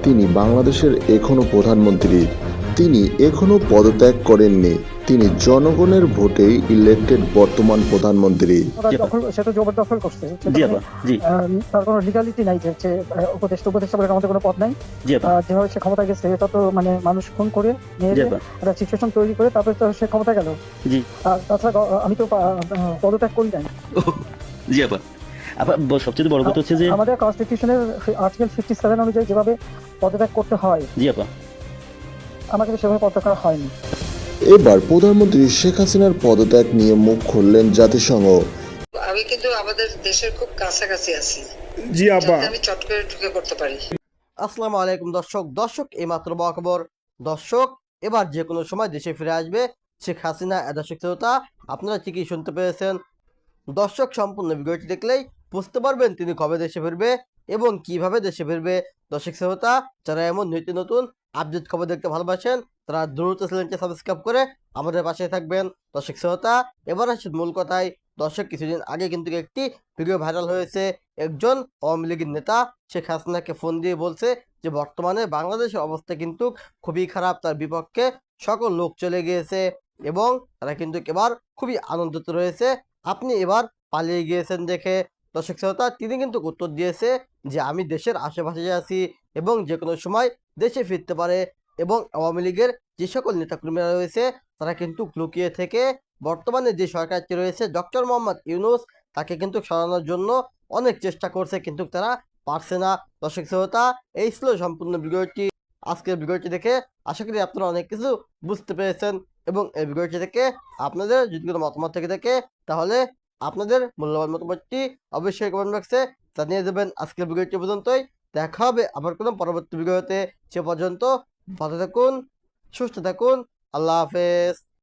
তিনি বাংলাদেশের এখনো প্রধানমন্ত্রী। তিনি এখনো পদত্যাগ করেননি। তিনি জনগণের ভোটেই ইলেক্টেড বর্তমান প্রধানমন্ত্রী। সে তো জবরদখল করছে। তার কোনো লিগালিটি নাই যে উপদেষ্টা বলে আমাদের কোনো পদ নাই। যেভাবে সে ক্ষমতা গেছে এটা তো মানে মানুষ খুন করে মেরে একটা সিচুয়েশন তৈরি করে তারপরে তো সে ক্ষমতা গেল। আর তাছাড়া আমি তো পদত্যাগ করি নাই। জি আপা, সবচেয়ে বড় কথা হচ্ছে যে আমাদের কনস্টিটিউশনের আর্টিকেল 57 অনুযায়ী যেভাবে পদত্যাগ করতে হয়, জি আপা, আমাকে সেভাবে পদত্যাগ করা হয়নি। এবার প্রধানমন্ত্রী শেখ হাসিনার পদত্যাগ নিয়ে মুখ খুললেন জাতিসংঘ। আমি কিন্তু আমাদের দেশের খুব কাছাকাছি আছি। জি আপা, আমি চট করে ঢুকে করতে পারি। আসসালামু আলাইকুম দর্শক এইমাত্র খবর। দর্শক, এবার যে কোনো সময় দেশে ফিরে আসবে শেখ হাসিনা এদাশিকতা। আপনারা ঠিকই শুনতে পেরেছেন দর্শক, সম্পূর্ণ ভিডিওটি দেখলেই বুঝতে পারবেন তিনি কবে দেশে ফিরবে এবং কিভাবে দেশে ফিরবে। দর্শক শ্রোতা, যারা এমন নতুন নতুন আপডেট খবর দেখতে ভালোবাসেন তারা দ্রুত চ্যানেলটি সাবস্ক্রাইব করে আমাদের পাশে থাকবেন। দর্শক শ্রোতা, এবার আসছে মূল কথায়। দর্শক, কিছুদিন আগে কিন্তু একটি ভিডিও ভাইরাল হয়েছে। একজন আওয়ামী লীগের নেতা শেখ হাসিনাকে ফোন দিয়ে বলছে যে বর্তমানে বাংলাদেশের অবস্থা কিন্তু খুবই খারাপ, তার বিপক্ষে সকল লোক চলে গিয়েছে এবং তারা কিন্তু এবার খুবই আনন্দিত রয়েছে, আপনি এবার পালিয়ে গিয়েছেন দেখে। দর্শক শ্রোতা, তিনি কিন্তু উত্তর দিয়েছে যে আমি দেশের আশেপাশে আছি এবং যে কোনো সময় দেশে ফিরতে পারে। এবং আওয়ামী লীগের যে সকল নেতাকর্মীরা রয়েছে তারা কিন্তু লুকিয়ে থেকে বর্তমানে যে সরকারটি রয়েছে ডক্টর মোহাম্মদ ইউনূস তাকে কিন্তু সরানোর জন্য অনেক চেষ্টা করছে, কিন্তু তারা পারছে না। দর্শক শ্রোতা, এই ছিল সম্পূর্ণ ভিডিওটি। আজকের ভিডিওটি দেখে আশা করি আপনারা অনেক কিছু বুঝতে পেরেছেন এবং এই ভিডিওটি থেকে আপনাদের যদি কোনো মতামত থেকে থাকে তাহলে আপনাদের মূল্যবান মতামতটি অবশ্যই কমেন্ট বক্সে জানিয়ে দেবেন। আজকের ভিডিওটি পর্যন্তই, দেখা হবে আবার কোনো পরবর্তী ভিডিওতে। সে পর্যন্ত ভালো থাকুন, সুস্থ থাকুন, আল্লাহ হাফেজ।